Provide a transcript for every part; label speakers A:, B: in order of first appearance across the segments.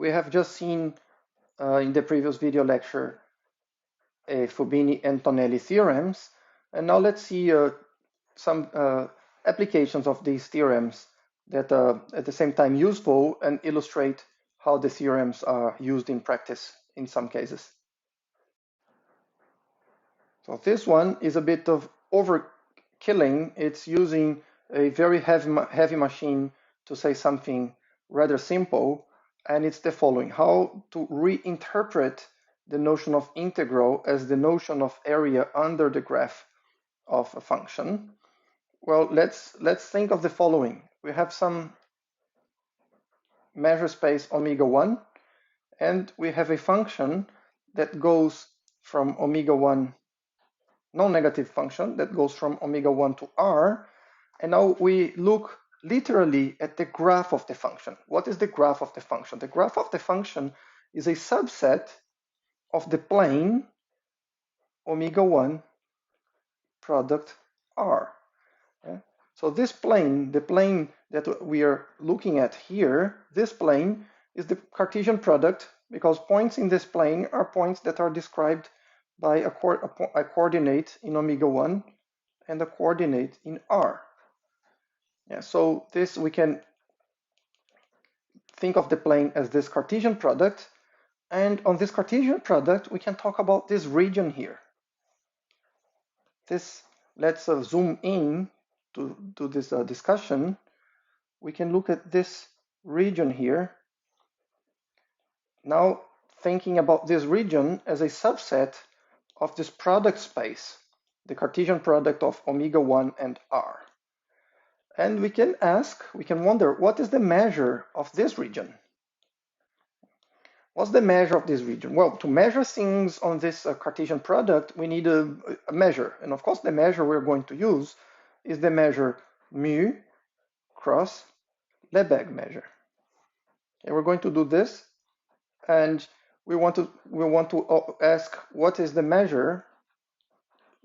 A: We have just seen in the previous video lecture Fubini and Tonelli theorems, and now let's see some applications of these theorems that are at the same time useful and illustrate how the theorems are used in practice in some cases. So this one is a bit of overkilling. It's using a very heavy machine to say something rather simple, and it's the following: how to reinterpret the notion of integral as the notion of area under the graph of a function. Well, let's think of the following. We have some measure space omega 1, and we have a function that goes from omega 1, non-negative function that goes from omega 1 to r, and now we look literally at the graph of the function. What is the graph of the function? The graph of the function is a subset of the plane omega 1 product r. Okay? So this plane, the plane that we are looking at here, this plane is the Cartesian product, because points in this plane are points that are described by a coordinate in omega 1 and a coordinate in r. Yeah, so this, we can think of the plane as this Cartesian product, and on this Cartesian product we can talk about this region here. This, let's zoom in to this discussion. We can look at this region here. Now thinking about this region as a subset of this product space, the Cartesian product of omega 1 and r. And we can wonder, what is the measure of this region? What's the measure of this region? Well, to measure things on this Cartesian product, we need a measure. And of course, the measure we're going to use is the measure mu cross Lebesgue measure. Okay, we're going to do this, and we want to ask, what is the measure,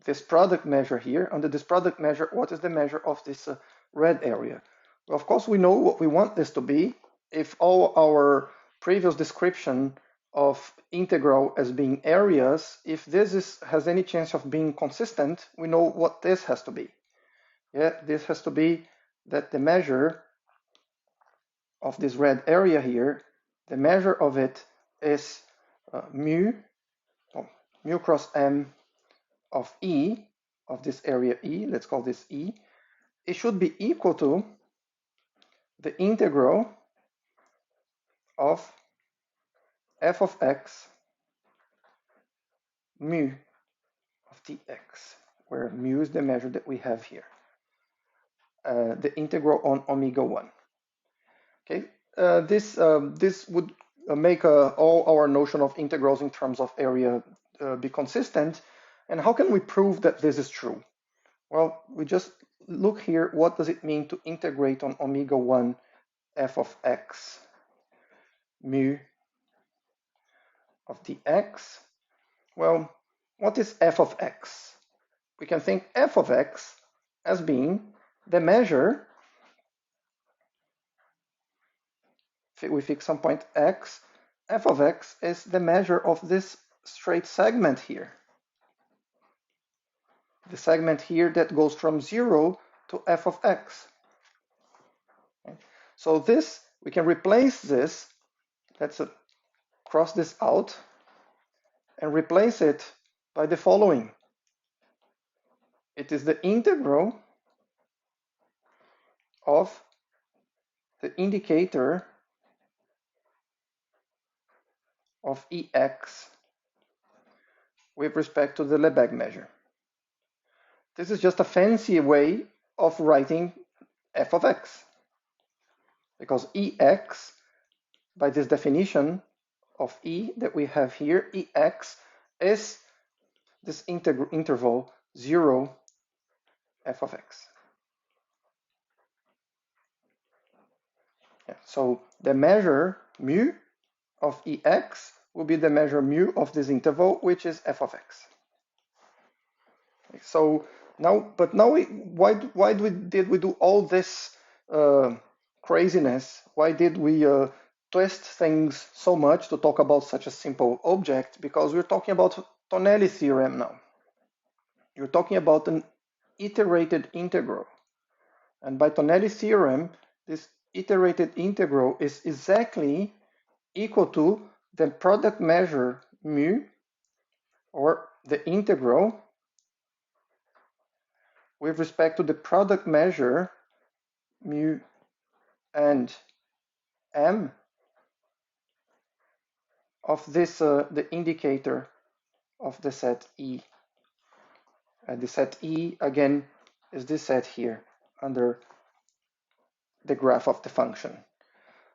A: this product measure here? Under this product measure, what is the measure of this red area? Well, of course, we know what we want this to be. If all our previous description of integral as being areas, if this has any chance of being consistent, we know what this has to be. Yeah, this has to be that the measure of this red area here, the measure of it is mu cross m of E, of this area E, let's call this E. It should be equal to the integral of f of x mu of dx, where mu is the measure that we have here. The integral on omega 1. Okay, this would make all our notion of integrals in terms of area be consistent. And how can we prove that this is true? Well, we just look here, what does it mean to integrate on omega 1 f of x mu of dx? Well, what is f of x? We can think f of x as being the measure, we fix some point x, f of x is the measure of this straight segment here. The segment here that goes from 0 to f of x. Okay. So this, we can replace this, let's cross this out and replace it by the following. It is the integral of the indicator of Ex with respect to the Lebesgue measure. This is just a fancy way of writing f of x, because Ex, by this definition of E that we have here, Ex is this interval 0 f of x. Yeah, so the measure mu of Ex will be the measure mu of this interval, which is f of x. Okay, so now, but now, why did we do all this craziness? Why did we twist things so much to talk about such a simple object, because we're talking about Tonali theorem now. You're talking about an iterated integral. And by Tonelli theorem, this iterated integral is exactly equal to the product measure mu, or the integral with respect to the product measure mu and m of this the indicator of the set E. And the set E again is this set here under the graph of the function.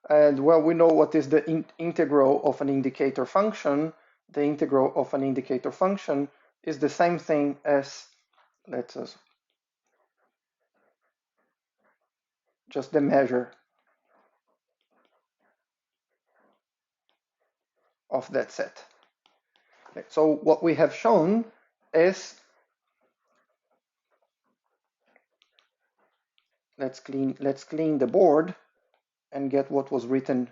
A: And well, we know what is the integral of an indicator function. The integral of an indicator function is the same thing as, let's just the measure of that set. Okay, so what we have shown is, let's clean the board and get what was written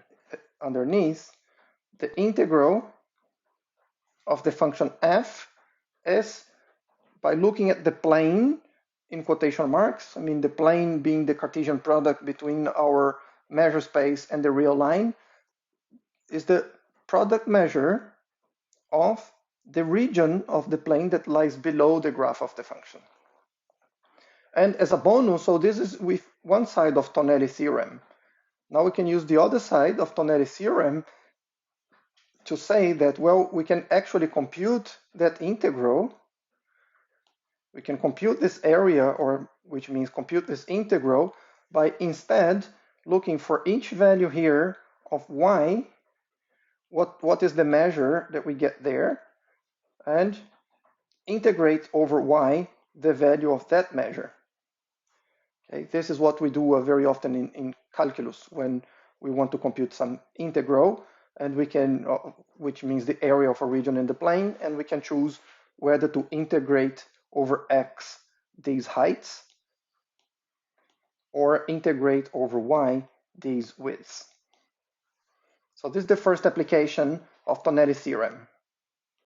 A: underneath. The integral of the function f is by looking at the plane in quotation marks. I mean, the plane being the Cartesian product between our measure space and the real line, is the product measure of the region of the plane that lies below the graph of the function. And as a bonus, so this is with one side of Tonelli theorem. Now we can use the other side of Tonelli theorem to say that, well, we can actually compute that integral. We can compute this area, or which means compute this integral, by instead looking for each value here of y, what is the measure that we get there, and integrate over y the value of that measure. Okay, this is what we do very often in calculus when we want to compute some integral, and we can, which means the area of a region in the plane, and we can choose whether to integrate over x these heights or integrate over y these widths. So this is the first application of Tonelli theorem.